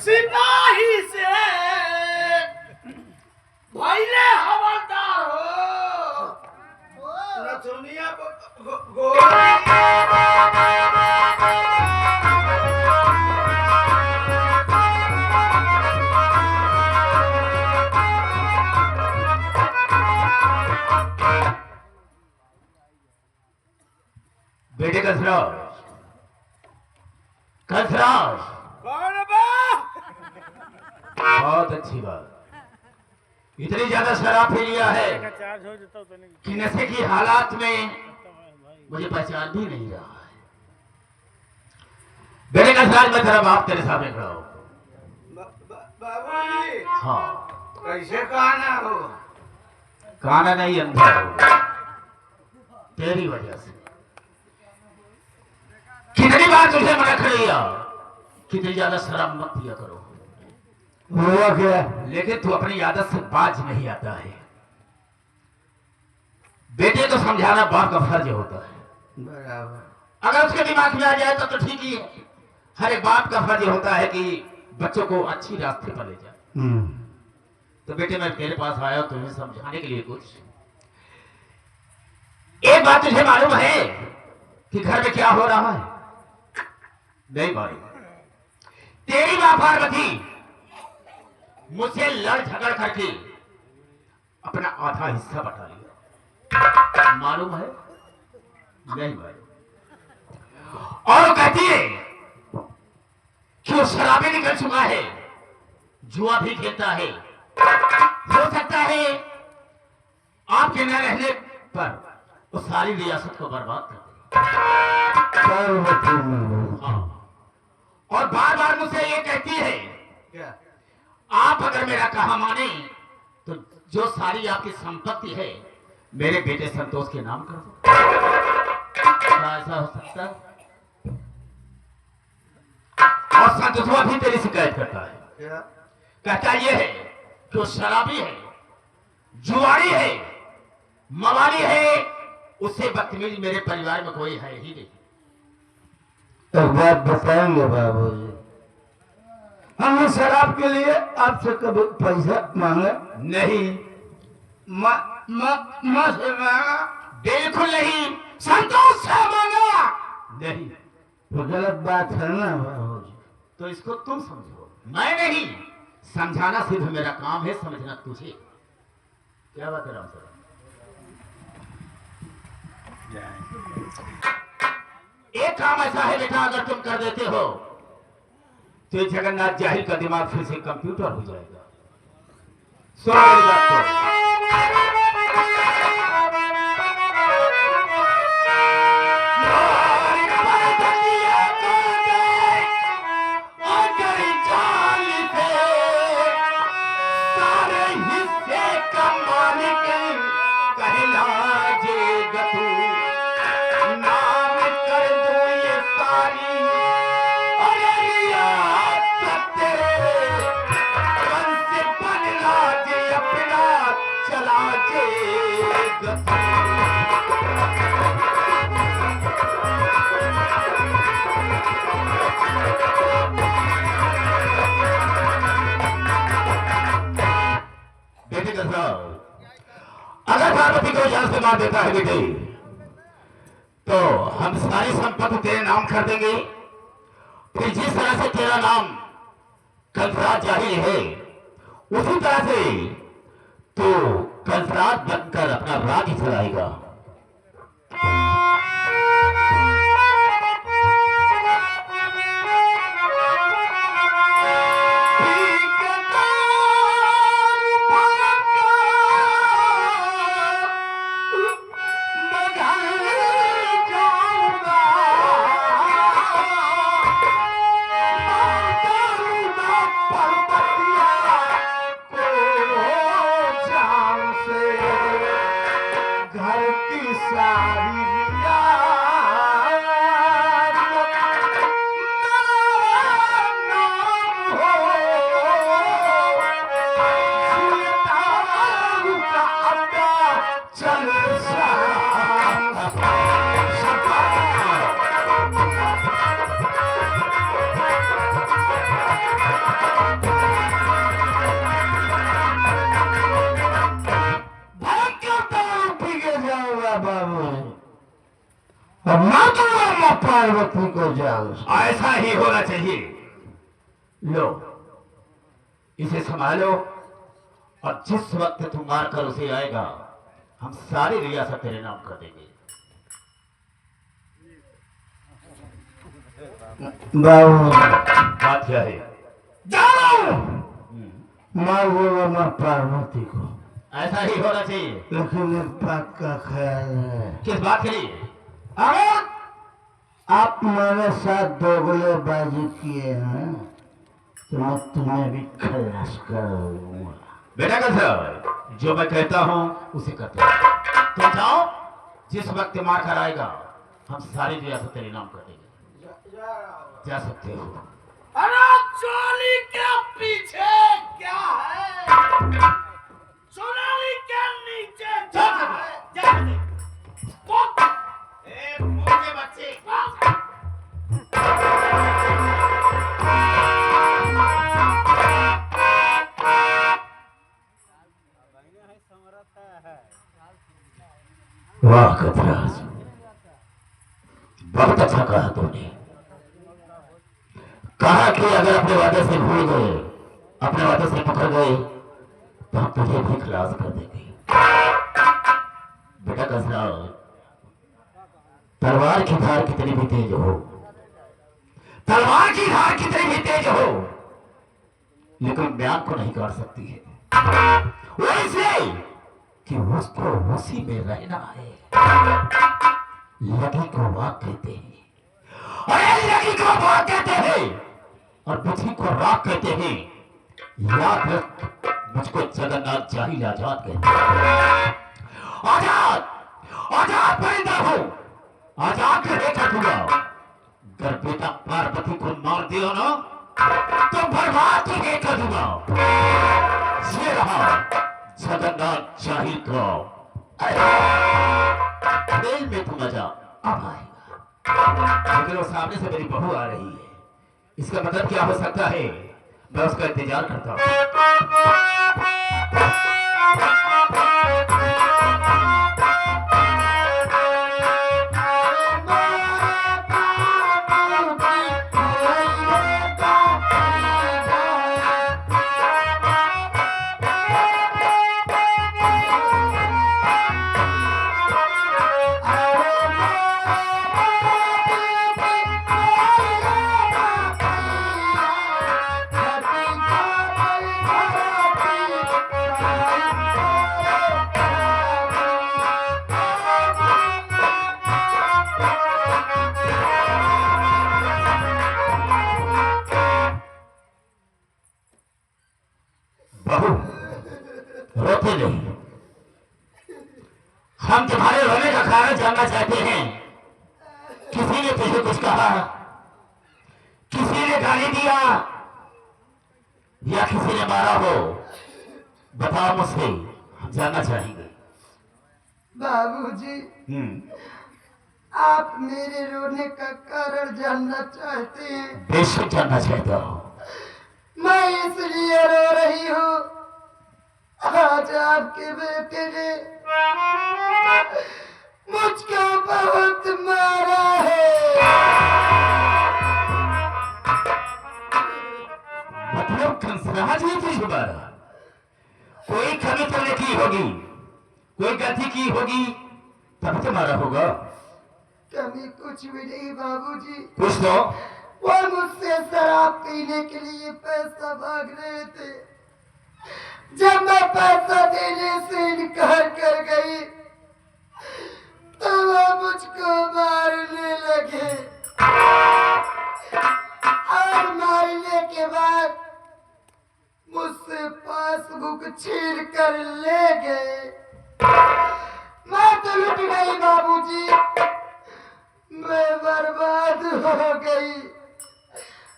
सिपाही से भाईले हवलदार हो नथुनिया बेटे कसराज कसराज कौन बा? बहुत अच्छी बात। इतनी ज्यादा शराब पी लिया है कि नशे की हालात में मुझे पहचान भी नहीं रहा है। बेटे कसराज मैं तेरा बाप तेरे सामने खड़ा हूं। बाबूजी हाँ कैसे काना हो? काना नहीं अंधा हो तेरी वजह से। कितनी बार तुझे मना कर लिया कितनी ज्यादा शराब मत पिया करो। हुआ क्या? लेकिन तू अपनी आदत से बाज नहीं आता है। बेटे को समझाना बाप का फर्ज होता है। बराबर। अगर उसके दिमाग में आ जाए तो ठीक ही है। हर एक बाप का फर्ज होता है कि बच्चों को अच्छी रास्ते पर ले जाए। तो बेटे मैं तेरे पास आया तुम्हें समझाने के लिए कुछ। एक बात तुझे मालूम है कि घर में क्या हो रहा है? नहीं भाई, तेरी मां पार्वती मुझसे लड़ झगड़ करके अपना आधा हिस्सा बटा लिया। मालूम है? नहीं भाई। और वो कहती है कि वो शराबी निकल चुका है, जुआ भी खेलता है। हो सकता है आपके न रहने पर वो सारी रियासत को बर्बाद कर दे। हाँ। और बार बार मुझसे ये कहती है क्या? आप अगर मेरा कहा माने तो जो सारी आपकी संपत्ति है मेरे बेटे संतोष के नाम कर दो। क्या ऐसा हो सकता है? और संतोषवा भी तेरी शिकायत करता है। क्या? कहता ये है कि वो शराबी है, जुआरी है, मवाली है, उससे बदतमीज मेरे परिवार में कोई है ही नहीं। एक बात बताएंगे बाबूजी, हमने शराब के लिए आपसे कभी पैसा मांगा नहीं, से मांगा? बिल्कुल नहीं। संतोष से मांगा नहीं। तो गलत बात है ना बाबूजी। तो इसको तुम समझो, मैं नहीं। समझाना सिर्फ मेरा काम है, समझना तुझे। क्या बात है राम सर? एक काम ऐसा है बेटा, अगर तुम कर देते हो तो जगन्नाथ जाहिर का दिमाग फिर से कंप्यूटर हो जाएगा। सुनो मेरी बात को। अगर पार्वती को जान से मार देता है बेटे तो हम सारी संपत्ति तेरे नाम कर देंगे। फिर जिस तरह से तेरा नाम कंसराज जाहिर है उसी तरह से तो कंसराज बनकर अपना राज चलाएगा। घर हो जाओ। ऐसा ही होना चाहिए। लो इसे संभालो और जिस वक्त तू मारकर उसे आएगा हम सारी रियासत तेरे नाम कर देंगे। बाबू बात क्या है? जाओ। माँ बोलो माँ पार्वती को, ऐसा ही होना चाहिए। लेकिन एक बात का ख्याल है। किस बात के लिए? अगर आप मेरे साथ दोगलेबाजी किए हैं तो मैं तुम्हें भी खलास करूंगा। बेटा कसर, जो मैं कहता हूँ उसे करते हो। तुम जाओ, जिस वक्त मार कर आएगा हम सारी रियासत तेरे नाम कर देंगे। जा सकते हो। अरे चोली के पीछे क्या है? सोनाली के नीचे क्या है? ए मोटे बच्चे, वाह कतराज, बहुत अच्छा कहा तूने। कहा कि अगर अपने वादे से भूल गए, अपने वादे से पकड़ गए तो हम तुझे भी खलास कर देंगे। बेटा कसराज, तलवार की धार कितनी भी तेज हो, तलवार की धार कितनी भी तेज हो, लेकिन म्यान को नहीं काट सकती है। वो इसलिए कि उसको उसी में रहना है। लगी को वाक कहते हैं, अरे लगी को वाक कहते हैं और बुद्धि को राग कहते हैं। याद रख, मुझको जगन्नाथ जाहिल आजाद कहते हैं। आजाद, आजाद परिंदा हो, आजाद रहे कटूंगा। अगर बेटा पार्वती को मार दिया ना तो बर्बाद तुझे कर दूंगा। ये रहा जगन्नाथ जाहिल का खेल में तो मजा अब आएगा। लेकिन वो सामने से मेरी बहू आ रही है, इसका मतलब क्या हो सकता है? मैं उसका इंतजार करता हूँ। रोते नहीं, हम तुम्हारे रोने का कारण जानना चाहते हैं। किसी ने तुझे कुछ कहा, किसी ने गाली दिया या किसी ने मारा हो? बताओ मुझसे, हम जानना चाहेंगे। बाबूजी, आप मेरे रोने का कारण जानना चाहते हैं? बेशक जानना चाहता हूँ। मैं इसलिए रो रही हूँ, आज आपके बेटे ने मुझको बहुत मारा है। मतलब कंसराज ने तुझे मारा? कोई कमी तुमने की होगी, कोई गलती की होगी, तब तो मारा होगा। कमी कुछ भी नहीं बाबूजी, कुछ तो वो मुझसे शराब पीने के लिए पैसा मांग रहे थे। जब मैं पैसा देने से इनकार कर गई तो वो मुझको मारने लगे और मारने के बाद मुझसे पासबुक छीन कर ले गए। मैं तो लुट गई बाबूजी, मैं बर्बाद हो गई।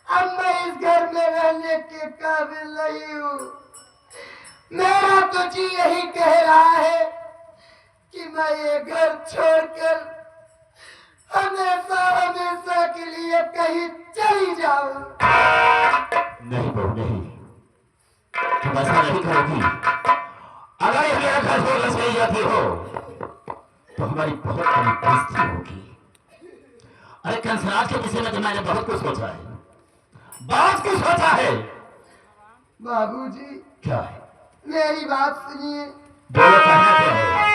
अब मैं इस घर में रहने के काबिल नहीं हूँ। मेरा तो जी यही कह रहा है कि मैं ये घर छोड़कर हमेशा हमेशा के लिए कहीं चली जाऊं। नहीं बहू नहीं, तुम ऐसा नहीं करोगी। अगर ये मेरा घर छोड़कर चली जाती हो तो हमारी बहुत बड़ी बेइज्जती होगी। अरे कंसराज के विषय में तो मैंने बहुत कुछ सोचा है, बहुत कुछ सोचा है। बाबूजी क्या है? मेरी बात सुनिए। बोलो, कहना क्या है?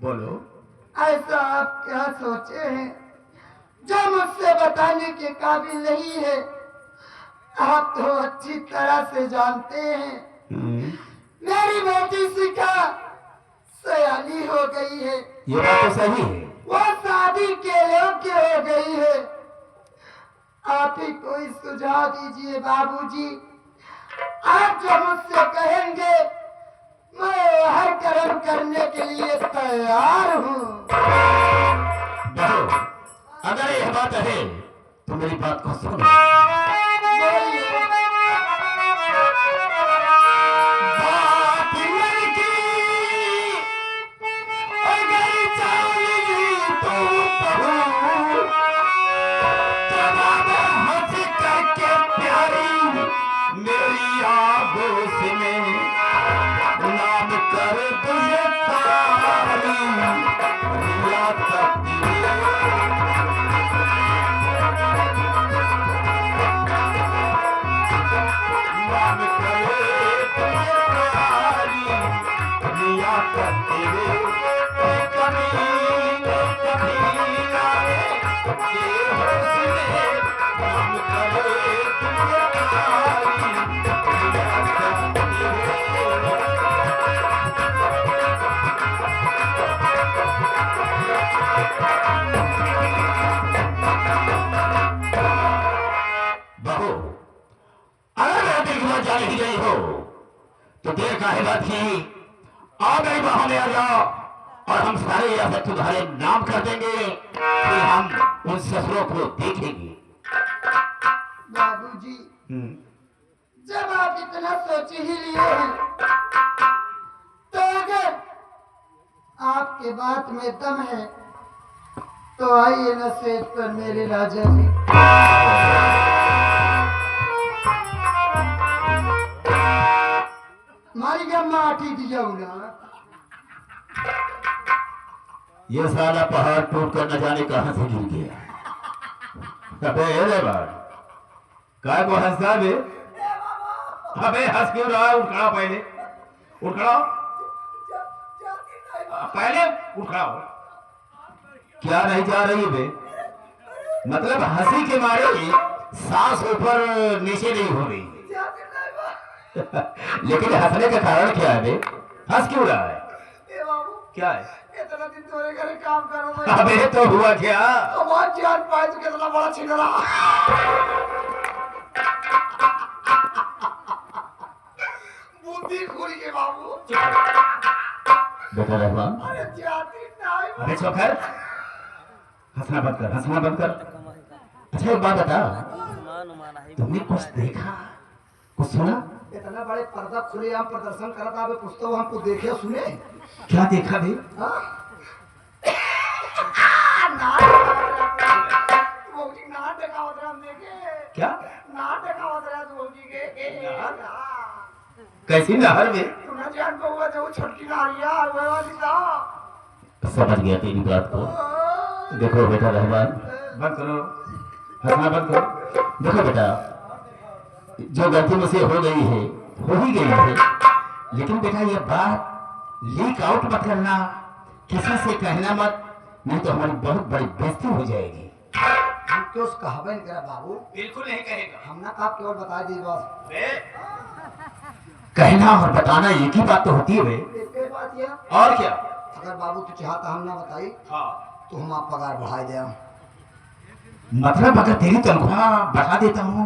बोलो, ऐसा आप क्या सोचे हैं जो मुझसे बताने के काबिल नहीं है? आप तो अच्छी तरह से जानते हैं मेरी बेटी शिखा सयानी हो गई है। ये बात तो सही है। वो शादी के योग्य हो गई है। आप ही कोई सुझाव दीजिए बाबूजी। आप जो मुझसे कहेंगे मैं हर कर्म करने के लिए तैयार हूँ। बहू, अगर यह बात है तो मेरी बात को सुनो। मेरी आगोश में नाम कर तुझे पारी या नाम करे तुझे पारी या तेरे कभी कभी आए ये होश में नाम करे तुझे पारी। बहू, अगर देखना जा नहीं रही हो तो देर काहे बात की, आ गई वहां में आ जाओ और हम सारे यहाँ तुम्हारे नाम कर देंगे कि हम उन ससुरों को देखेंगे। बाबूजी जब आप इतना सोच ही लिए हैं तो अगर आपके बात में दम है तो आइए न सेज पर मेरे राजा जी। मारी गम्मा आटी दिया ना। ये साला पहाड़ टूट कर न जाने कहां से गिर गया। अबे ये बात काय को हंसता बे? अबे हंस क्यों रहा? उठ खड़ा, पहले उठ खड़ा, पहले उठ खड़ा हो। क्या नहीं जा रही बे? मतलब हंसी के मारे सांस ऊपर नीचे नहीं हो रही। लेकिन हंसने का कारण क्या है बे? हंस क्यों रहा है? क्या है? इतना दिन तुम्हारे घर काम करो। अबे तो हुआ क्या? बहुत जान पाए तो कितना बड़ा छिगड़ा। बुद्धि खुल के बाबू। बेटा रहमान, अरे जाती नहीं। अबे चौखर, हंसना बंद कर, हंसना बंद कर। अच्छा एक बात बता, तुमने कुछ देखा, कुछ सुना? इतना बड़े पर्दा खुले आम प्रदर्शन करा था, पुस्तक हमको देखे सुने। क्या देखा भी? क्या? कैसी नहर में? समझ गया तेरी बात को। देखो बेटा रहमान, बंद करो, हंसना बंद करो। देखो बेटा, जो गलती मुझसे हो गई है हो ही गई है, लेकिन बेटा ये बात लीक आउट मत करना, किसी से कहना मत, नहीं तो हमारी बहुत बड़ी बेइज्जती हो जाएगी। हम क्यों कहबे नहीं करा बाबू, बिल्कुल नहीं कहेगा। हमने कहा केवल बता दी बस। बे, कहना और बताना एक ही बात तो होती है बे। एक ही बात ये, और क्या? अगर बाबू तू चाहता हम ना बताई हाँ, तो हम आप पगार बढ़ा दे। मतलब अगर तेरी तनख्वाह बढ़ा देता हूँ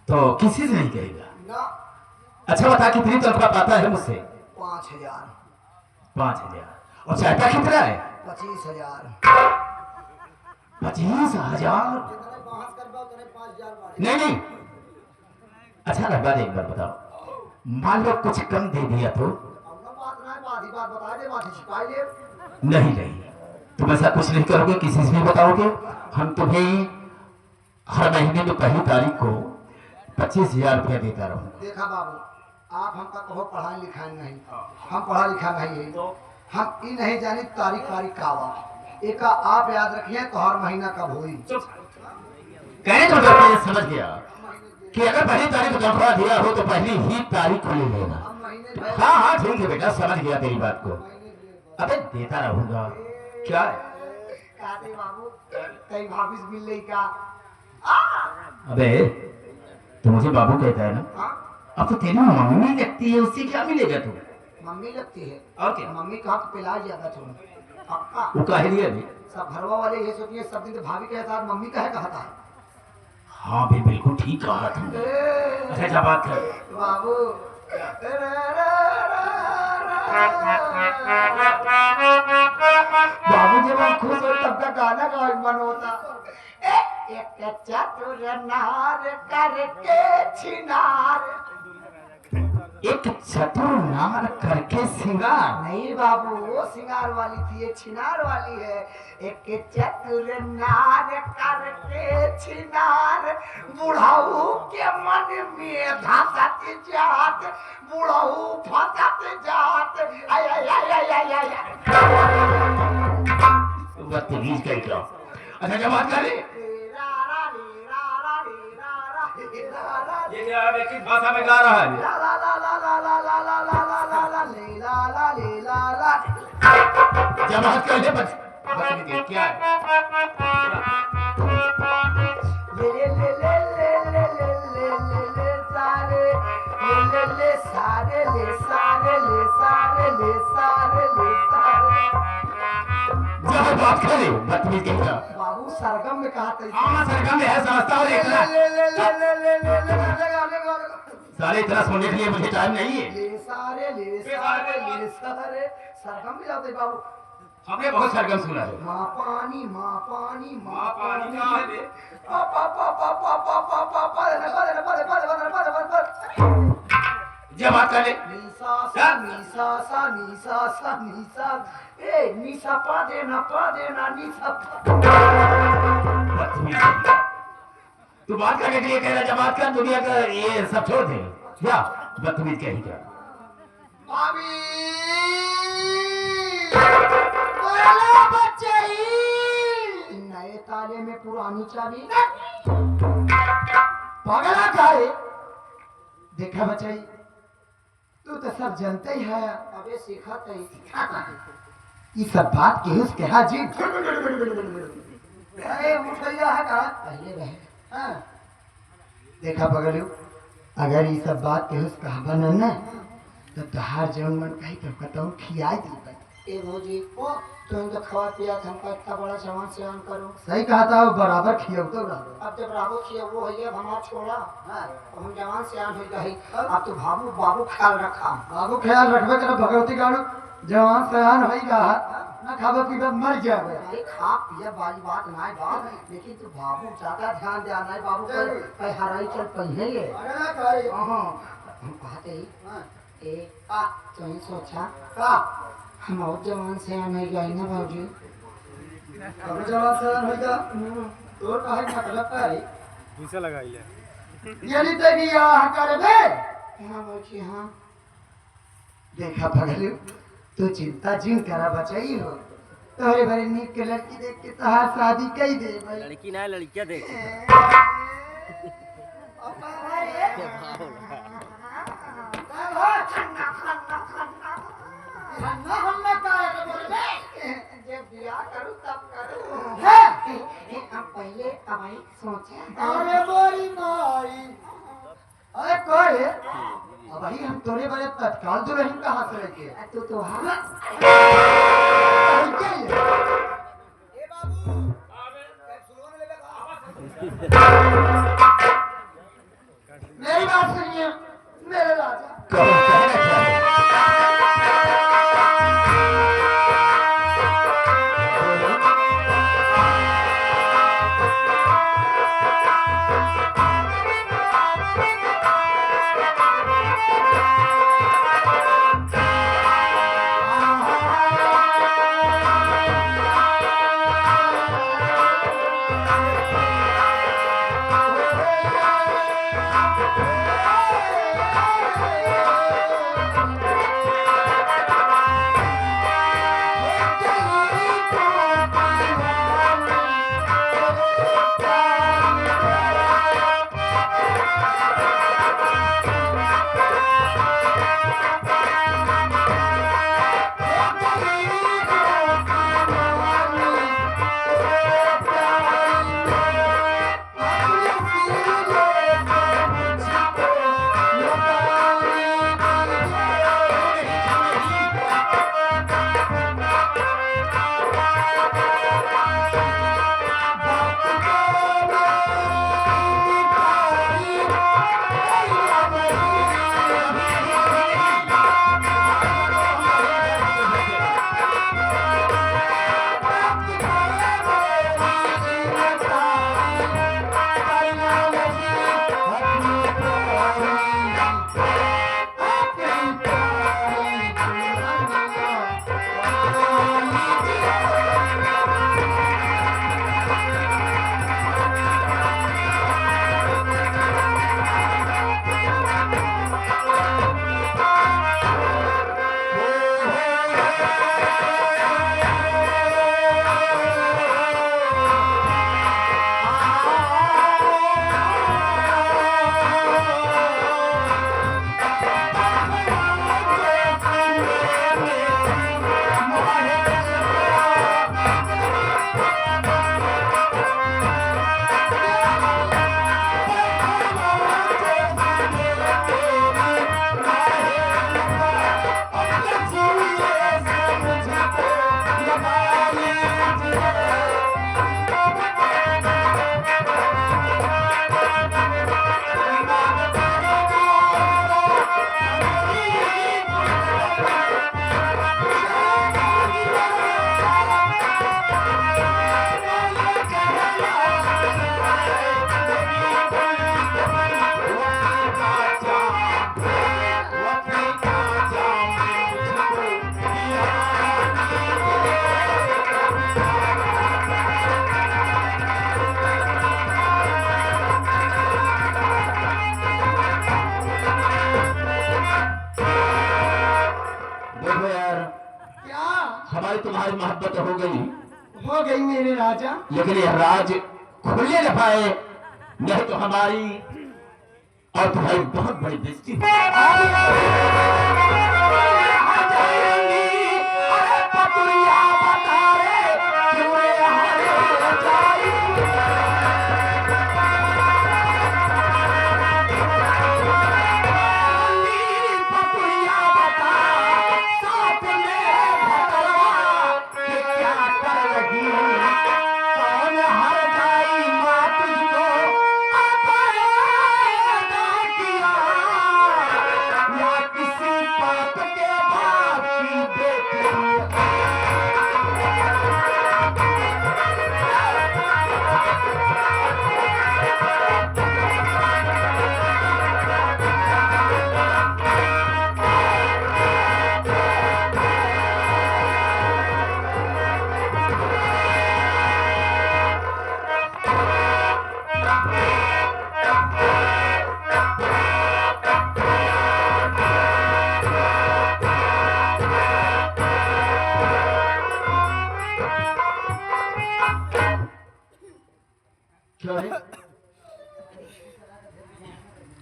तो किसी से नहीं कहेगा। ना अच्छा बता कितनी तनख्वाह पाता है मुझसे? 5000। 5000। और चाहता कितना है? 25000। 25,000? जितने बहस करबा उतने 5000 बढ़े। नहीं नहीं, अच्छा लगा एक बार बताओ, मान लो कुछ कम दे दिया तो? हमने बात ना बात ही बात बता दे, बात ही छिपाई ले। नहीं नहीं, तुम ऐसा कुछ नहीं करोगे, किसी से भी बताओगे। हम तुम्हें हर महीने में पहली तारीख को 25,000 रुपया देता रहूंगा। देखा बाबू, आप हमका कहो पढ़ाई लिखाई नहीं, हम पढ़ा लिखा नहीं है, हम ये नहीं जानी तारीख तारीख का बा। एक आप याद रखिए तो हर महीना कब हुई। कहने तो मैं समझ गया कि अगर पहली तारीख को तनख्वाह दिया हो तो पहली ही तारीख को ले लेना। हम महीने भर- हाँ हाँ ठीक है बेटा, समझ गया तेरी बात को। महीने भर- अबे देता रहूंगा। क्या है? काते बाबू कहीं वापिस मिल रही का? अबे तो मुझे बाबू कहता है ना, हाँ? अब तो तेरी मम्मी लगती है, उससे क्या मिलेगा तू? मम्मी लगती है और क्या? मम्मी कहा तो पिला जाता तुम पक्का। वो काहे लिए अभी? सब घरवा वाले ये सोचिए सब दिन तो भाभी के साथ मम्मी कहे कहता है। हाँ भी बिल्कुल ठीक कहा तुमने। अच्छा क्या बात है? बाबू बाबू जब हम खुश हो तब तक गाना का मन होता। एक चतुर नार करके छिनार। एक चतुर नार करके सिंगार? नहीं बाबू वो सिंगार वाली थी, ये छिनार वाली है। एक चतुर नार करके छिनार, बुढ़ाऊ के मन में धसत जात, बुढ़ाऊ फसत जात। आय आय आय आय आय आय। बदतमीज कहीं का। अच्छा क्या बात कर रही? ये क्या है? किस भाषा में गा रहा है? ला ला ला ला ला ला ला ला ला ला ला ला ले ला ला ले ला ला। जमात कर ले बदतमीज क्या है? ले ले ले ले ले ले ले ले ले ले सारे ले ले ले सारे ले सारे ले सारे ले सारे ले सारे। जब बात कर रही बदतमीज कहीं का। बाबू सरगम में कहा था। हाँ सरगम है, समझता हूँ देखना। ले ले ले ले ले ले ले लगा लगा। सारे इतना सुनने के लिए मुझे टाइम नहीं है। ले सारे ले सारे ले सारे सरगम में जाते बाबू। हमने बहुत सरगम सुना है। माँ पानी माँ पानी माँ पानी कहाँ है बे? पा पा पा पा पा पा पा पा पा रे पा रे पा रे पा रे पा रे पा रे पा रे। जब बात कर ले। नीसा सा नीसा सा नीसा सा नीसा। ए नीसा पा देना नीसा पा। बदतमीज कहीं का। तू बात करने के लिए कह रहा, जब बात कर दुनिया का ये सब छोड़ दे। क्या बदतमीज कहीं का। भाभी बोला बच्चे नए ताले में पुरानी चाबी। पगला खाए देखा बच्चे, तू तो सब जानते ही है। अबे सिखाते ही ये सब बात के उसके हाजी। अरे मुठैया है का पहले रहे। हाँ। देखा पगलू, अगर ये सब बात के उसका बनन ना तो तहार जौन मन कही तो कतौ खियाई दी। ए भौजी ओ तुम तो खवा पिया हमका इतना बड़ा सामान से आन करो। सही कहा था, वो बराबर खियो तो अब जब बराबर खियो वो है अब हमार छोड़ा। हां हम जवान से आन हो गई। अब तो बाबू बाबू ख्याल रखा। बाबू ख्याल रखबे कर भगवती गाड़ू जवान से आन होई गा ना खाबे पीबे मर जाबे। अरे खा पिया वाली बात ना है बात, लेकिन तू बाबू ज्यादा ध्यान दे ना बाबू पे हराई चल पहले ये। अरे ना करे हां हम कहते ही ए आ तुम सोचा का हम और जवान से आन हो गई ना भौजी। अब जवान से आन होगा तोर काहे मतलब करे पैसा लगाई ले यानी ते बिया करबे। हां भौजी हां। देखा पगलू तू चिंता जिन करा बचाई हो, तोरे भरे नीक के लड़की देख के तहार शादी कई दे भाई। लड़की ना लड़कियां देख अब हन्ना हन्ना का है तो बोल दे जब बियाह करूं तब करूं। है अब पहले अबाई सोचे अरे बोरी माई अरे कोई अब भाई हम तोरे बड़े तत्काल तो रही कहां से लेके तू तो हाँ मेरी बात सुनिए मेरे राजा कहना चाहे हमारी तुम्हारी मोहब्बत हो गई मेरे राजा लेकिन यह राज खुलने न पाए, नहीं तो हमारी और तुम्हारी बहुत बड़ी बेइज्जती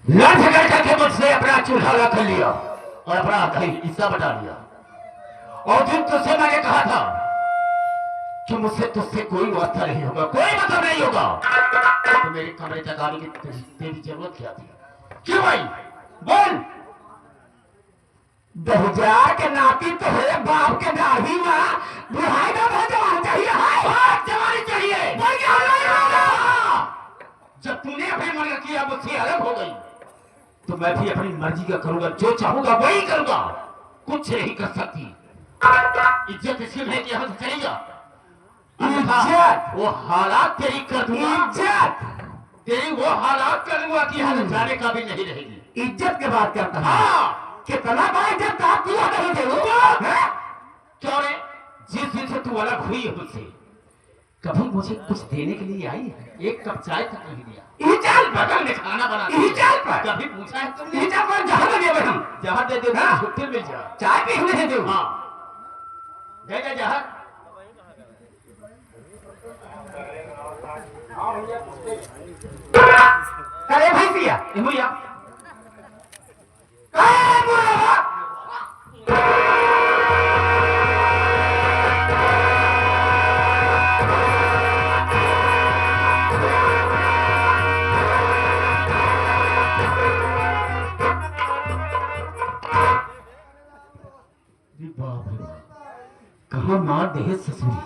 लड़ झगड़ करके मुझसे अपना चूल्हा ला कर लिया। और अपना हिस्सा बटा लिया। और जिन तुझसे मैंने कहा था कि मुझसे तुझसे कोई वास्ता नहीं होगा, कोई मतलब नहीं होगा, तो मेरे कमरे तक आने की तेरी जरूरत क्या थी? क्यों भाई बोल। दहजा के नाती तो है बाप के दाढ़ी में बुढ़ाई का जवान चाहिए। हाय जवानी चाहिए। जब तूने अपने मन किया मुझसे अलग हो गई तो मैं भी अपनी मर्जी का करूंगा, जो चाहूंगा वही करूंगा, कुछ नहीं कर सकती। इज्जत इसलिए है कि हम चली जा। इज्जत वो हालात तेरी कर दूंगा, इज्जत तेरी वो हालात कर दूंगा कि हम जाने का भी नहीं रहेगी। इज्जत के बात करता है। हाँ कितना बड़ा इज्जत था तू नहीं दे क्यों रे? जिस दिन से तू अलग हुई है मुझसे कभी मुझे कुछ देने के लिए आई है? एक कप चाय तक नहीं दिया। इज्जत बगल में खाना बना इज्जत पर कभी पूछा है तुमने? इज्जत पर जहाँ लगे हुए हम जहाँ दे दे हाँ। छुट्टी मिल जा। चाय पीने दे दो। हाँ दे दे जहाँ। अरे भैया भैया कहाँ मार दे ससुरी।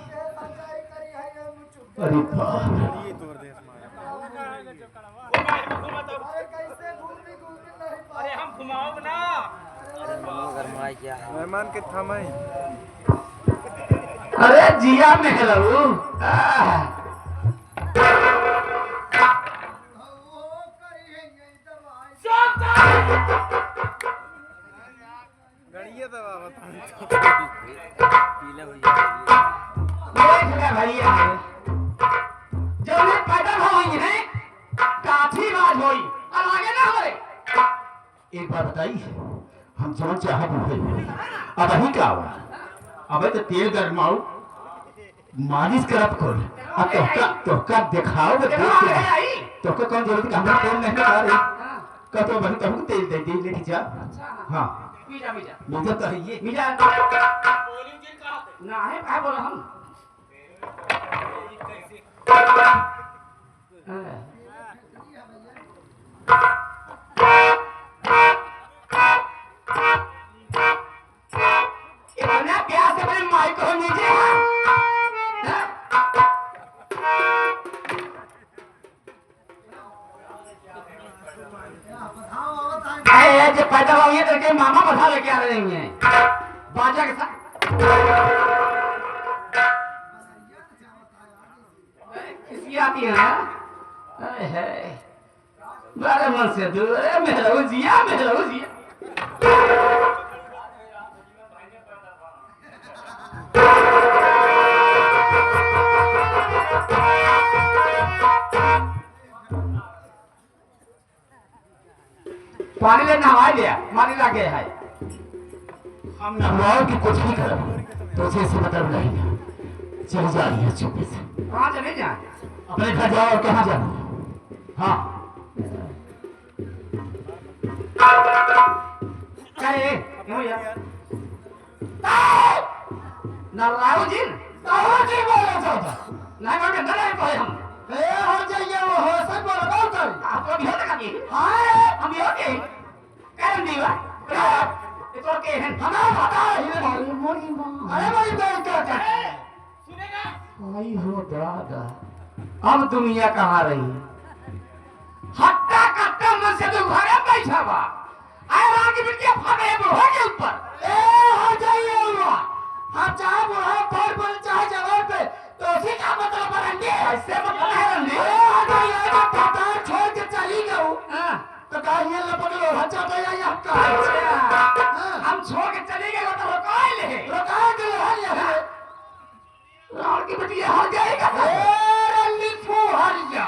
अरे बाप रे। ये तोड़ दे हमारा। अरे हम घुमाओ ना। मेहमान के थमाई। अरे जिया में हेलो गड़िया दवा बता। भैया जब मैं पैदा हुई है काफी बात हुई और आगे ना हो। एक बात बताइए हम जब चाहत हुए अब अही क्या हुआ? अबे तो तेल गरमाओ मालिश करब खोल अब तोहका दिखाओ तोहका कौन जरूरत का हमरा तेल नहीं आ रही का तो बही तब तेल दे दे लेके जा। हाँ मीठा तो है ये मीठा ना है क्या बोला हम इतना प्यार से अपने माई को नीचे जो पैदा हुई है तो के मामा बता लेके आ रहे हैं बाजा के साथ। किसकी आती है ना? बड़े मन से दूर मेहराऊ जिया मेहराऊ जिया। पानी ले नहवा लिया पानी लाके है हम नहवाओ की कुछ भी करो तो से मतलब नहीं है। चल जा रही है चुपे से। कहाँ चले जाए? अपने घर जाओ और कहाँ जाना? हाँ क्या ये नवराव जी बोला चाहता नहीं बोल के डरे कोई हम हो जाइए वो हो सब बोला बहुत कर आपको भी होता कभी हाँ हम भी होते कौन दीवा ये तो के हैं हमारा पता है मोरी मां अरे भाई बोल क्या सुनेगा आई हो दादा अब दुनिया कहाँ रही हट्टा कट्टा मन से तो घर में बैठा हुआ आए आगे बिटिया फटे बुढ़ा के ऊपर ए हो जाइए हुआ हम चाहे बुढ़ा पर चाहे जगह पे तो उसी का मतलब बरंडी ऐसे मतलब है रंडी हो जाइए तो पता छोड़ के चली गई तो कहिए लपट लो हचा तो या हम छोड़ के चले गए तो रोकाए ले है राल की बिटिया हो जाएगा ए रंडी फू हरिया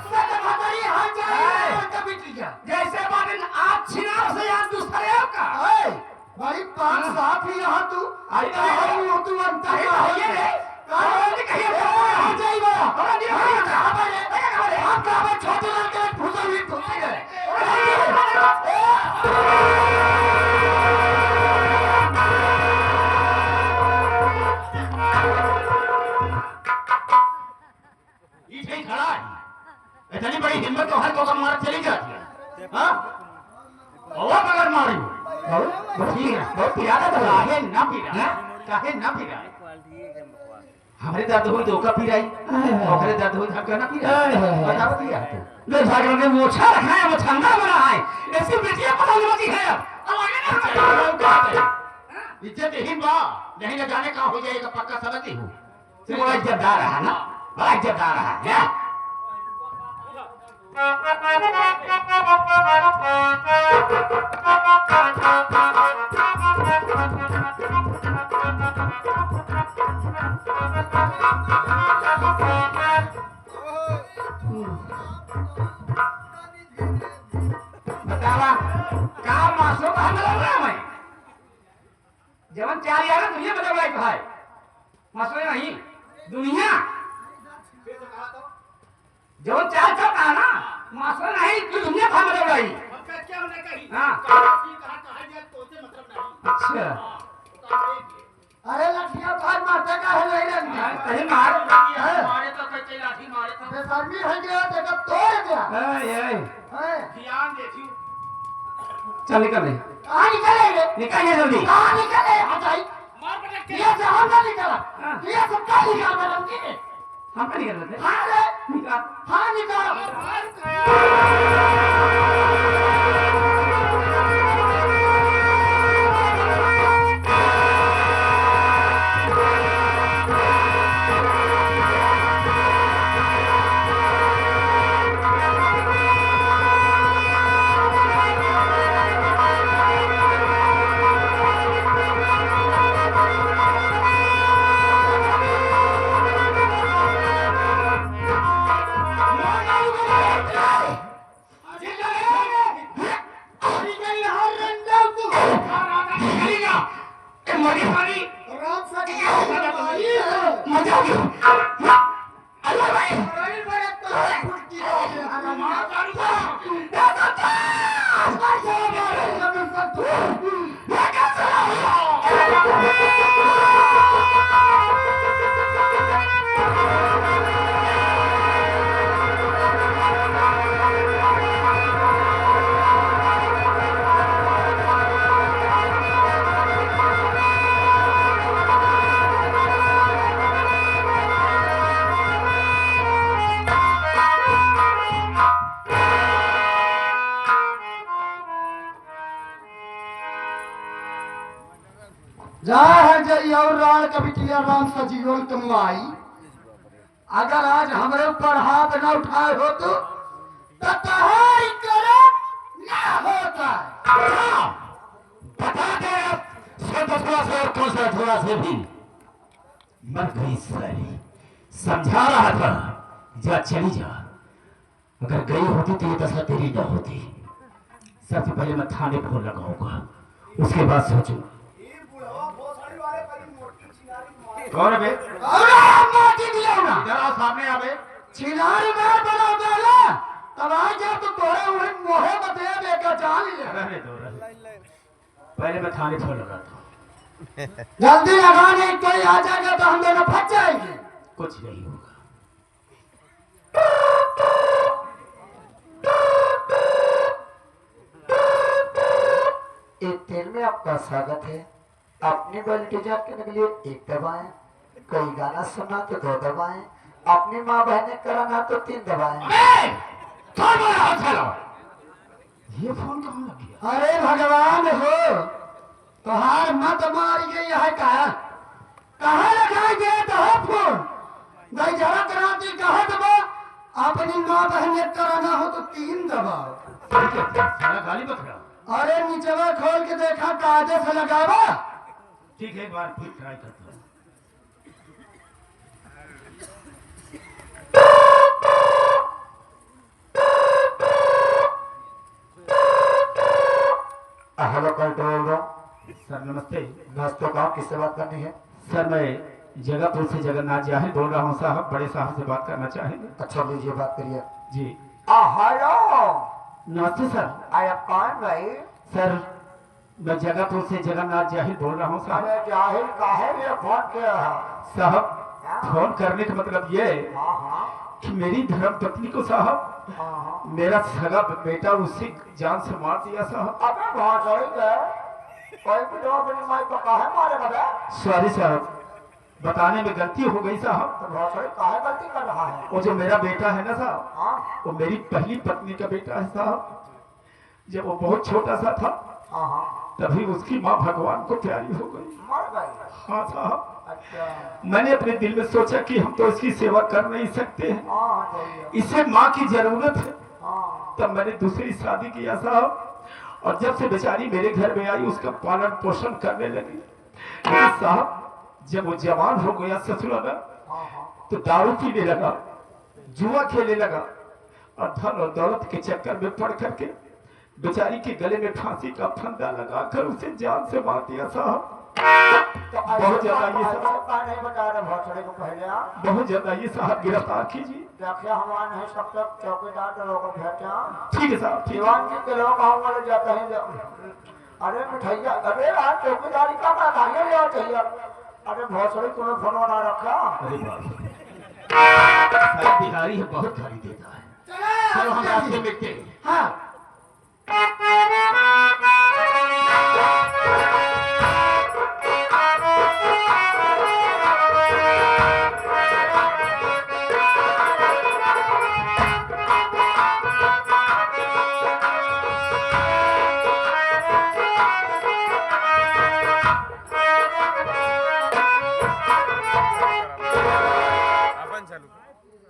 सद भतरी हो जाएगा बिटिया जैसे बादल आप छिनार से यार दूसरे का भाई पांच साफ ही रहा तू अरे हो तू अंतर है ये कहां कहिए हो जाएगा और नहीं हो कहां पर हम कहां पर छोटे लड़के फुसल हुई फुसल गए जी बहुत पिराना तो काहे ना पिरा काहे ना पिरा हमारे दर्द हुई तो का पिराई ओकरे दर्द हुई धक्का ना पिराई बताओ पिरा तू ले भाग ने मोछा रखा है मोछंगा बना है ऐसी बेटियां पता नहीं होती है अब आगे ना इज्जत ही बा नहीं न जाने कहाँ हो जाएगा पक्का समझती हूँ बड़ा इज्जतदार है ना बड़ा इज्जतदार है बतावा का मासो का हमला रहा मैं जवन चार यार दुनिया बदल रही भाई मासो नहीं दुनिया जवन चार चौक है ना मासो नहीं तू दुनिया भा बदल रही क्या होने कही हाँ कहा जाए तो से मतलब नहीं अच्छा अरे लठिया भाई मारते का है नहीं रे कहीं मार मारे तो कच्चे लाठी मारे तो बेशर्मी है गया देखा तोड़ गया ए है ध्यान देखियो चल निकल ले कहाँ निकलेंगे निकल जल्दी कहाँ निकले हटाई मार पटक के ये से हम ना निकला ये सब का निकाल मैडम जी हम का निकल रहे हाँ रे निकाल हाँ निकाल राम सा की मजा आ गया अल्लाह भाई बड़ी बड़े तो फुटकी हो गया मार डालूंगा जय जय और राण कबिटिया राम सजीवन कमाई अगर आज हमारे ऊपर हाथ न उठाए हो तो तहारी करम ना होता बता दे से थोड़ा से और कौन सा थोड़ा से भी मर गई साली समझा रहा था जा चली जा अगर गई होती तो ये दशा तेरी न होती सबसे पहले मैं थाने फोन लगाऊंगा उसके बाद सोचूंगा कौन है बे अरे माटी दिया ना इधर आओ सामने आ बे छिनारी मार बना देला तब आ जा तो तोरे उहे मोहे बते बेका जान ले रहने दो पहले मैं थाने फोन लगाता हूँ जल्दी लगाने कोई आ जाएगा तो हम दोनों फंस जाएंगे कुछ नहीं होगा एक तेल में आपका स्वागत है अपने बल्टीजा के लिए एक दबाएं कोई गाना सुना तो 2 दबाएं अपनी माँ बहने कराना तो 3 दबाएं ये फोन कहाँ लग गया अरे भगवान हो तुहार मत मारी गई है कहाँ लगाई गए तो है फोन गई जरा कराती कहा दबा अपनी माँ बहने कराना हो तो 3 दबाओ सारा गाली मत करो अरे नीचवा खोल के देखा कायदे से लगावा ठीक है एक बार फिर ट्राई करता हूँ हेलो कंट्रोल रूम सर नमस्ते दोस्तों का किससे बात करनी है सर मैं जगहपुर से जगन्नाथ जाहिर बोल रहा हूँ साहब बड़े साहब से बात करना चाहेंगे अच्छा लीजिए बात करिए जी हेलो नमस्ते सर आया कौन भाई सर मैं जगहपुर से जगन्नाथ जाहिर बोल रहा हूँ साहब अरे जाहिल काहे लिए फोन किया है साहब फोन करने का मतलब ये हाँ हाँ कि मेरी धर्म पत्नी को साहब हाँ मेरा सगा बेटा उसी जान से मार दिया साहब अबे बहुत सही है कोई भी तो अपनी माई को काहे मारेगा बे? सॉरी साहब, बताने में गलती हो गई साहब। तो भोसड़ी काहे गलती कर रहा है? वो जो मेरा बेटा है ना साहब, हाँ वो मेरी पहली पत्नी का बेटा है साहब। जब वो बहुत छोटा सा था हाँ हाँ तभी उसकी माँ भगवान को प्यारी हो गई। मर गई। हाँ साहब, अच्छा मैंने अपने दिल में सोचा कि हम तो इसकी सेवा कर नहीं सकते हैं, हाँ चाहिए इसे माँ की जरूरत है। हाँ तब मैंने दूसरी शादी किया साहब, और जब से बेचारी मेरे घर में आई उसका पालन पोषण करने लगी। लेकिन साहब जब वो जवान हो गया ससुर में, हाँ हाँ तो दारू पीने लगा, जुआ खेलने लगा, और धन और दौलत के चक्कर में पड़ करके बेचारी के गले में फांसी का फंदा लगाकर उसे जान से मार दिया साहब। तो बहुत ज्यादा ये ऐसा साहब, का नहीं बता रहे भोसड़ी को पहले आप बहुत ज्यादा ये साहब गिरफ्तार कीजिए। देखिए हम आ नहीं सकते चौकीदार के लोगों को भेजते हैं ठीक है साहब, ठीक है। दीवान जी के लोग आऊंगा ले जाते हैं अरे मिठाइया अरे यार चौकीदारी का खाने ले चाहिए। अरे भोसड़ी तुम्हें फोन बना रखा। अरे बाप, साहब बिहारी है, बहुत गाली देता है। चलो हम रास्ते में मिलते हैं। हाँ अपन चालू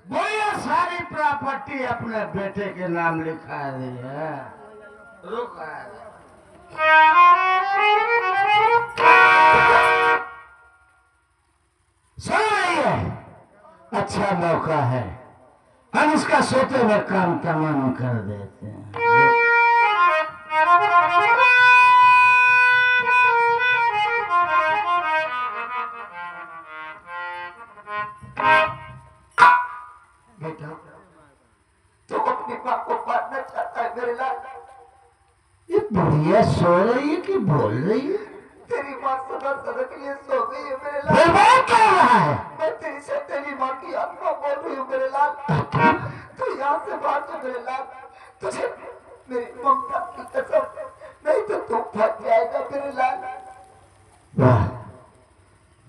बोलिए सारी प्रॉपर्टी अपने बेटे के नाम लिखा दी है। रुक सुन रही है, अच्छा मौका है, हम इसका सोते हुए काम तमाम कर देते हैं। बेटा तो अपनी माँ को मारना चाहता है मेरे लाल। ये बुढ़िया सो रही है कि बोल रही है? तेरी माँ सदा सदा के लिए सो गई है मेरे लाल। मैं क्या रहा है? मैं तेरी से तेरी माँ की आत्मा बोल रही हूँ मेरे लाल। तू यहाँ से बाहर जा मेरे लाल, तुझे मेरी ममता की कसम, नहीं तो तू फंस जाएगा मेरे लाल। वाह,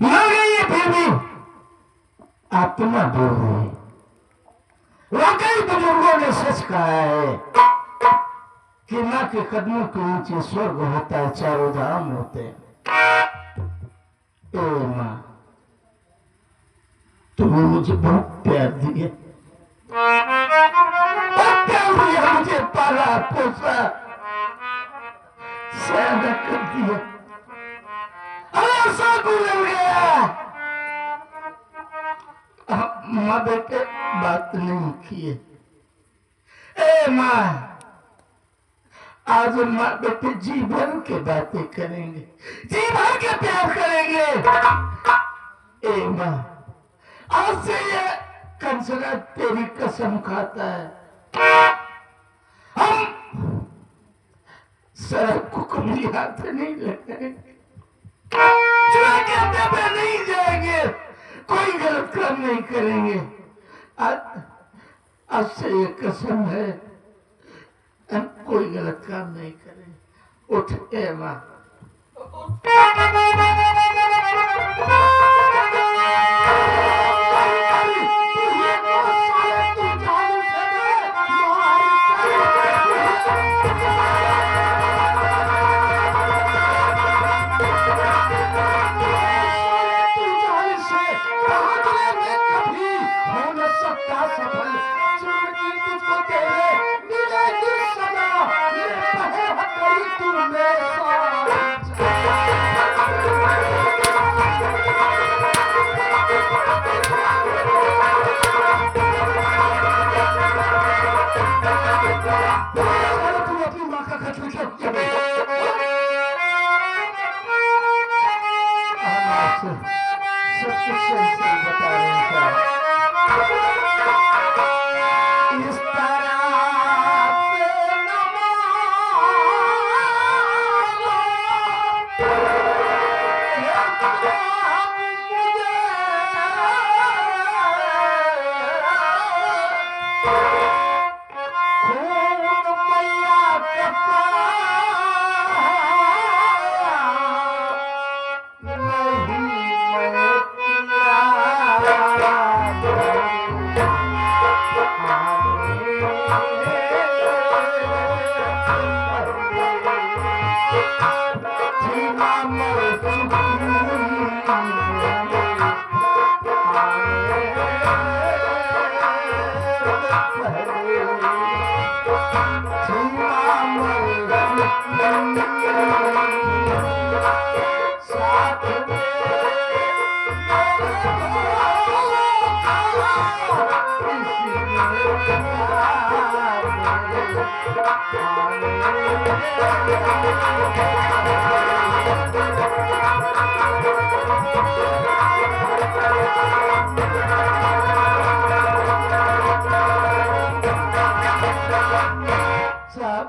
मर गई है फिर भी आत्मा बोल रही है। वाकई बुजुर्गों ने सच कहा है कि माँ के कदमों के नीचे स्वर्ग होता है, चारों धाम होते हैं। ए माँ, तुमने मुझे बहुत प्यार दिया, बहुत प्यार दिया, मुझे पाला पोसा सयाना कर दिया। ऐसा गुजर गया माँ बेटे बात नहीं किए। ए माँ, आज माँ बेटे जी भर के बातें करेंगे, जी भर के प्यार करेंगे। ए माँ, आज से ये कंसरा तेरी कसम खाता है, हम शराब को कभी हाथ नहीं लगाएंगे, जुआ के अड्डे पे नहीं जाएंगे, कोई गलत काम नहीं करेंगे। आज से ये कसम है, हम कोई गलत काम नहीं करेंगे। उठ ए माँ, साहब,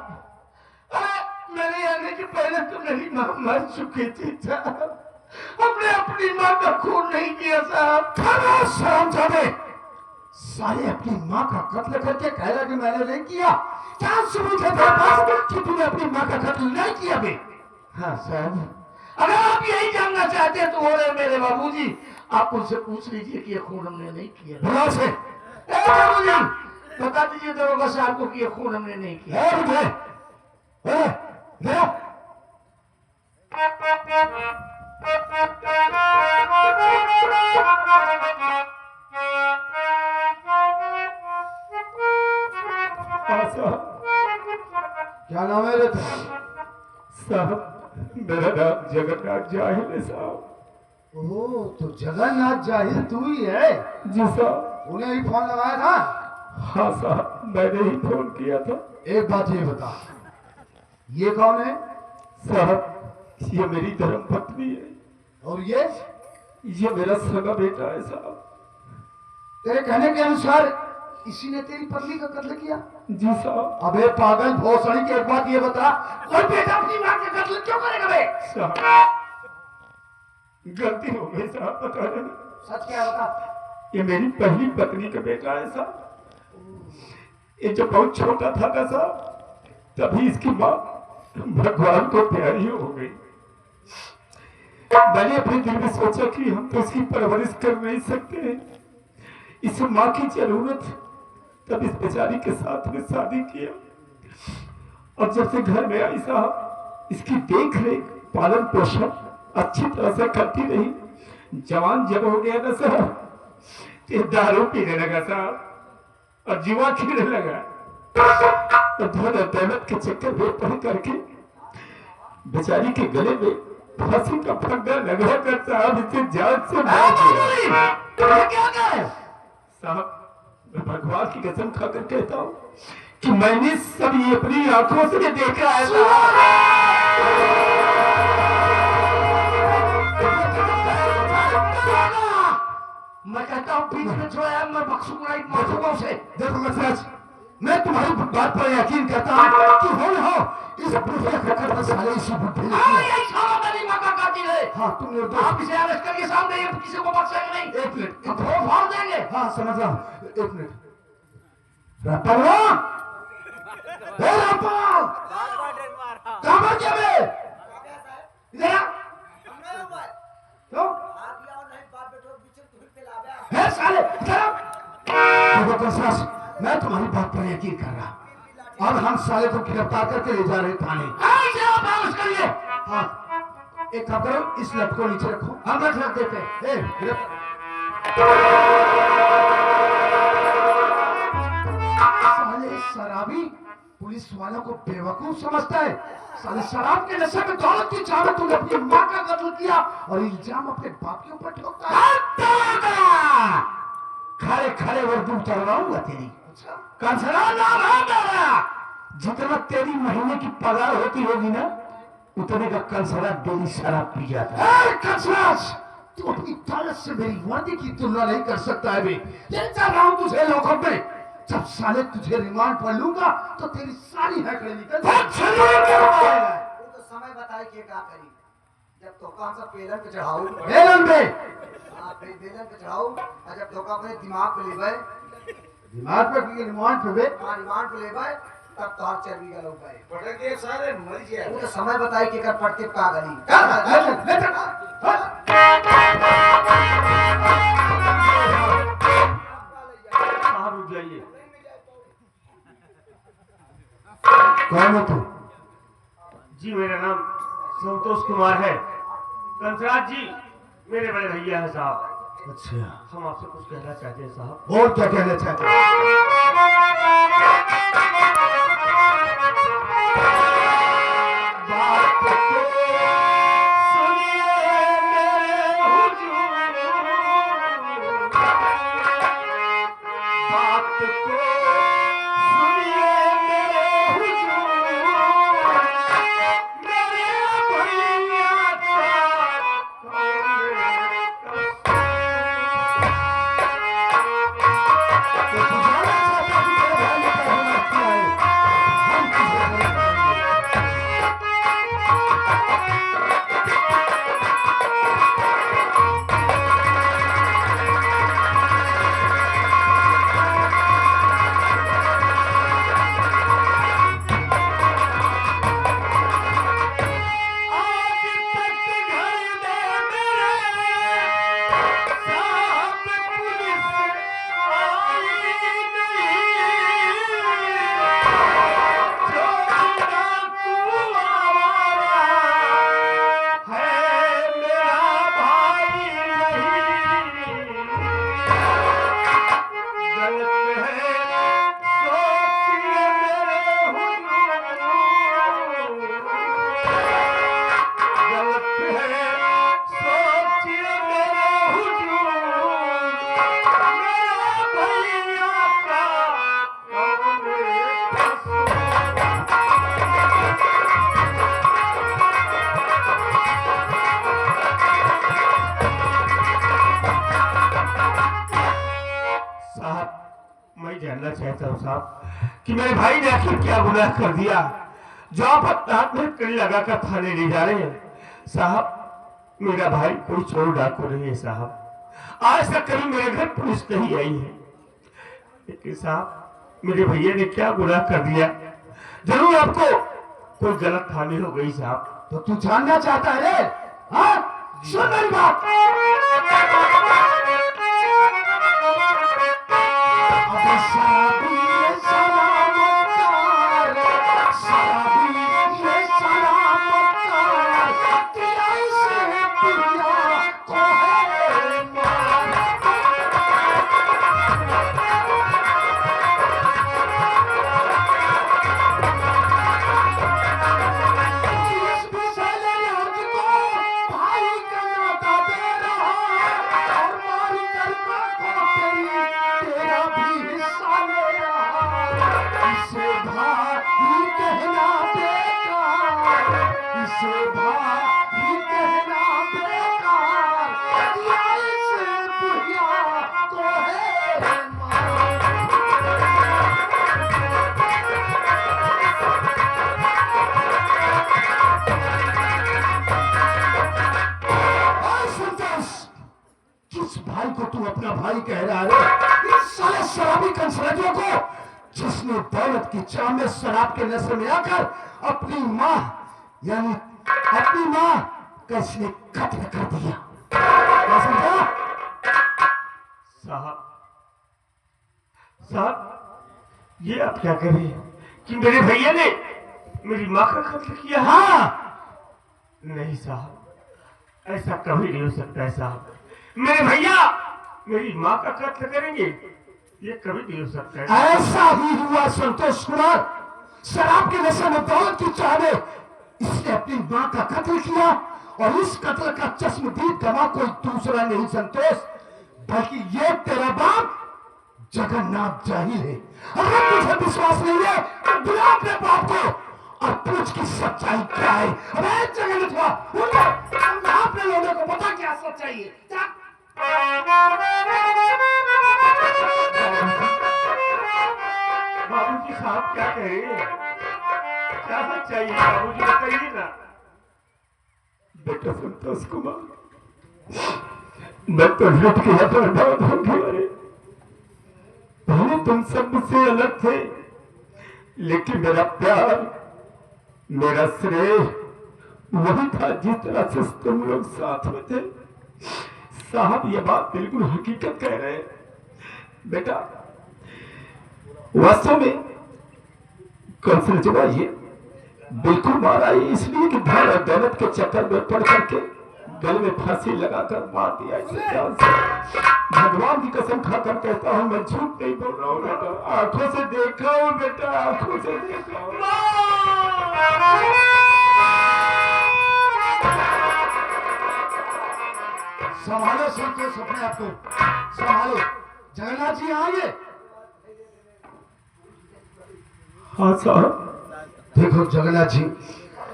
मेरे आने के पहले तो मेरी माँ मर चुकी थी साहब। हमने अपनी माँ का खून नहीं किया साहब। खलास शर्मजादे, साले अपनी माँ का कत्ल करके कह रहा कि मैंने नहीं किया। क्या सबूत है तेरे पास कि तूने अपनी माँ का कत्ल नहीं किया बे? हाँ साहब, अगर आप यही जानना चाहते हैं तो हो रहे मेरे बाबूजी, आप उनसे पूछ लीजिए कि ये खून हमने नहीं किया। बुला से, ए बाबूजी, बता दीजिए दरोगा साहब को कि ये खून हमने नहीं किया। क्या नाम है रे साहब मेरा नाम जगन्नाथ जाहिल है साहब। ओ तो जगन्नाथ जाहिल तू ही है? जी साहब। उन्हें ही फोन लगाया था? हाँ साहब, मैंने ही फोन किया था। एक बात ये बता, ये कौन है? साहब ये मेरी धर्म पत्नी है। और ये मेरा सगा बेटा है साहब। तेरे कहने के अनुसार इसी ने तेरी पत्नी का कत्ल किया? जी साहब। अबे पागल भोसड़ी की एक बात ये बता, कोई बेटा अपनी माँ का कत्ल क्यों करेगा बे? साहब गलती हो गई साहब, बता देना। सच क्या बता? ये मेरी पहली पत्नी का बेटा है साहब। ये जब बहुत छोटा था ना साहब, तभी इसकी माँ भगवान को प्यारी हो गई। मैंने अपने दिल में सोचा कि हम तो इसकी परवरिश कर नहीं सकते, इस माँ की जरूरत, तब इस बेचारी के साथ में शादी किया। और जब से घर में आई साहब, इसकी देख रेख पालन पोषण अच्छी तरह से करती रही। जवान जब हो गया ना साहब, ये दारू पीने लगा साहब और जुआ खेलने लगा। और धन और दौलत के चक्कर में पड़ करके बेचारी के गले में फांसी का फंदा लगा कर साहब इसे जान से मार दिया। क्या कहे? साहब मैं भगवान की कसम खाकर कहता हूँ कि मैंने सब ये अपनी आंखों से देखा है साहब। मैं कहता हूँ बीच में छोड़ा, मैं बख्शूंगा इन मजहबों से। देखो मसराज, मैं तुम्हारी बात पर यकीन करता हूँ कि हो न हो इस बुढ़े का कत्ल साले इसी बुढ़े ने किया। यही साला मेरी माँ का कातिल है। हाँ तुम निर्दोष। आप इसे अरेस्ट करके सामने ये किसी को बख्शेंगे नहीं। एक मिनट, अब वो फाड़ देंगे। हाँ समझ रहा हूँ, एक मिनट। रामपाल, हे रामपाल, कहाँ पर क्या बे? इधर आ। क्यों? है साले, इधर आ। देखो कसरत, मैं तुम्हारी बात पर यकीन कर रहा। अब हम साले को गिरफ्तार करके ले जा रहे थाने। हाँ, एक काम करो, इस लट को नीचे रखो, हम रख देते हैं। साले शराबी पुलिस वालों को बेवकूफ समझता है। साले शराब के नशे में दौलत की चाह में तूने अपनी माँ का कत्ल किया और इल्जाम अपने बाप के ऊपर ठोकता है। खड़े खड़े वर्दी उतरवाऊंगा तेरी। कंसरा नाम है मेरा। जितना तेरी महीने की पगार होती होगी ना, उतने का कंसरा डेली शराब पी जाता है। कंसराज, तू अपनी दौलत से मेरी वर्दी की तुलना नहीं कर सकता है बे। ले चल रहा हूं तुझे लोगों पे। जब साले तुझे रिमांड पर लूंगा तो तेरी सारी हैकड़े निकल जाएगी। वो तो समय बताए कि क्या करी। जब तो कौन सा पेलन पे चढ़ाऊं, बेलन पे आप बेलन पे चढ़ाऊं, और जब तो अपने दिमाग पे ले गए, दिमाग पे की रिमांड पे बे। हाँ रिमांड पे ले गए, तब तो आप चर्बी गलो गए। पटक के सारे मर गया। वो तो समय बताए कि कर पटके का गली। ले चल। साहब रुक जाइए। कौन हो तू? जी मेरा नाम संतोष कुमार है। कंसराज जी मेरे बड़े भैया है साहब। अच्छा, हम आपसे कुछ कहना चाहते हैं साहब। बोल क्या कहना चाहते हैं? बात को सुनिए चाहता हूँ साहब कि मेरे भाई ने आखिर क्या गुनाह कर दिया जो आप अपने हाथ में कड़ी लगाकर थाने ले जा रहे हैं। साहब मेरा भाई कोई चोर डाकू नहीं है साहब, आज तक कभी मेरे घर पुलिस नहीं आई है, लेकिन साहब मेरे भैया ने क्या गुनाह कर दिया, जरूर आपको कोई गलत फहमी हो गई साहब। तो तू जानना चाहता है रे? हाँ, सुन मेरी बात। अब शादी ये सलामत कार, शादी ये सलामत कार, तेरा इसे पिया को है मार। इस विशाले राज को भाई का नाता दे रहा, और मार कर को तेरा भी हिस्सा ले रहा। इसे भाई कहना बेकार, इसे भाई कहना बेकार, या इसे बुढ़िया को है मार। और संतोष, किस भाई को तू अपना भाई कह रहा है? इस साले शराबी कंसर्टियों को, जिसने दौलत की चाह में शराब के नशे में आकर अपनी माँ यानी अपनी माँ का इसने कत्ल कर दिया। क्या समझा? साहब साहब ये आप क्या कह रहे हैं कि मेरे भैया ने मेरी माँ का कत्ल किया? हाँ, नहीं साहब, ऐसा कभी नहीं हो सकता है साहब। मेरे भैया मेरी माँ का कत्ल करेंगे, ये कभी नहीं हो सकता है। ऐसा ही हुआ संतोष कुमार। शराब के नशे में दौलत की चाह में इसने अपनी माँ का कत्ल किया, और इस कत्ल का चश्मदीद गवाह कोई दूसरा नहीं संतोष, बल्कि ये तेरा बाप जगन्नाथ जाहिल है। अगर तुझे विश्वास नहीं है तो बुला अपने बाप को और पूछ की सच्चाई क्या है। अरे जगन्नाथ अपने लोगों को बता क्या सच्चाई है। जा। बाबूजी साहब क्या कह रहे हैं? क्या सच्चाई है बाबूजी, बताइए ना। बेटा संतोष कुमार, मैं तो लुट गया, बर्बाद हो गया रे। पहले तुम सब मुझसे अलग थे, लेकिन मेरा प्यार, मेरा श्रेय वही था जिस तरह से तुम लोग साथ में थे। साहब ये बात बिल्कुल हकीकत कह रहे हैं। बेटा वास्तव में कंसल जवा ये बिल्कुल मारा है, इसलिए कि धन और दौलत के चक्कर में पड़ करके गले में फांसी लगाकर मार दिया इसे जान से। भगवान की कसम खाकर कहता हूँ, मैं झूठ नहीं बोल रहा हूँ बेटा। आंखों से देखा हूँ बेटा, आंखों से देखा हूँ। संभालो संतोष अपने आप को, संभालो। जगन्नाथ जी आइए। हाँ साहब। देखो जगन्नाथ जी,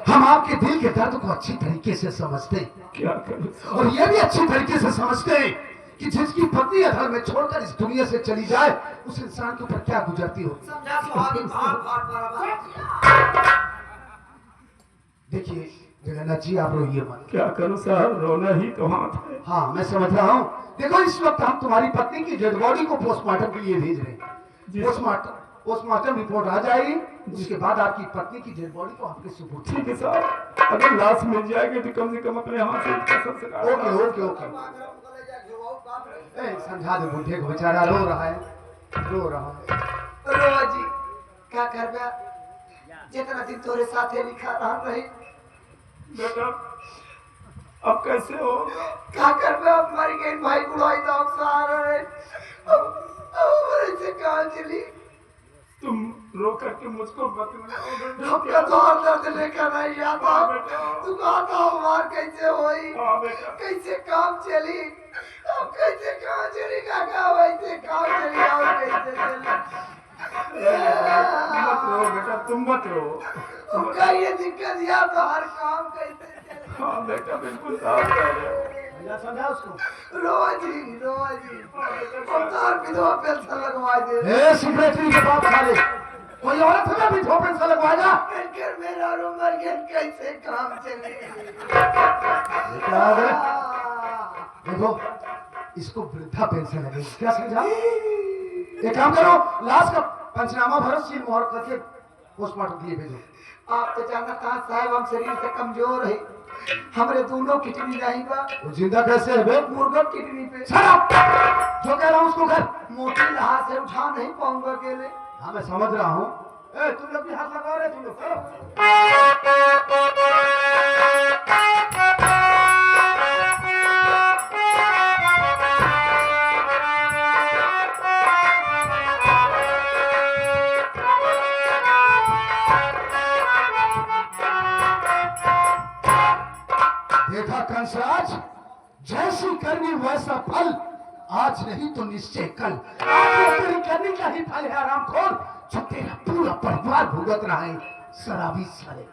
हम आपके दिल के दर्द को अच्छी तरीके से समझते हैं। क्या करें? और ये भी अच्छी तरीके से समझते हैं कि जिसकी पत्नी अधर में छोड़कर इस दुनिया से चली जाए, उस इंसान के ऊपर क्या गुजरती हो। समझा सुहागी भाग भाग बराबर। देखिए जगन्नाथ जी, आप रोइए मत। क्या करूं साहब, रोना ही तो हाथ है। हाँ मैं समझ रहा हूँ। देखो इस वक्त हम तुम्हारी पत्नी की डेड बॉडी को पोस्टमार्टम के लिए भेज रहे हैं। पोस्टमार्टम रिपोर्ट आ जाएगी, जिसके बाद आपकी पत्नी की डेड बॉडी को आपके सुपुर्द। ठीक है साहब, अगर लाश मिल जाएगी तो कम से कम अपने हाथ से इसका संस्कार। Okay okay okay. ए, समझा दे बूढ़े को, बेचारा रो रहा है, रो रहा है। रोआ जी क्या कर गया, जितना दिन तोरे साथे लिखा रहा रही। बेटा अब कैसे हो? क्या कर गया, मर गई भाई, बुढ़ाई तो आ रहा है। अब मेरे से कहाँ चली। तुम रो करके मुझको मत रुलाओ। अपना तो हर दर्द लेकर नहीं आता। तू कहता हमार कैसे होई, कैसे काम चली, अब कैसे काम चली काका, वैसे काम चली और कैसे चली। मत रो बेटा, तुम मत रो। तुमका ये दिक्कत या तो हर काम कैसे चले। हाँ बेटा बिल्कुल साफ कह रहे हो। भैया समझा उसको। रोज ही अवतार विधवा पेंशन लगवा दे। ए सेक्रेटरी के बाप साले, कोई औरत हमें भी धोपन से लगवाएगा? इनकर मेरा और मर्गन कैसे काम चले? क्या है? देखो, इसको वृद्धा पेंशन लगेगी, क्या समझा? एक काम करो, लाश का पंचनामा भरो, सील मोहर करके पोस्टमार्टम के लिए भेजो। आप तो जानना कहाँ साहब, हम शरीर से कमजोर है, हमारे दोनों किडनी नहीं बा। वो जिंदा कैसे है बे? मुर्गा किडनी पे Shut up! जो कह रहा हूँ उसको कर। मोटी लहास से उठा नहीं पाऊंगा अकेले। हाँ मैं समझ रहा हूँ। ए तुम लोग भी हाथ लगा रहे, तुम लोग करो। देखा कंसराज, जैसी करनी वैसा फल, आज नहीं तो निश्चय कल। आज तेरी करनी का ही फल है आरामखोर, जो तेरा पूरा परिवार भुगत रहा है शराबी साले।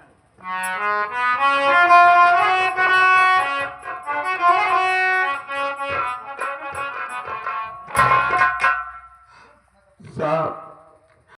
साहब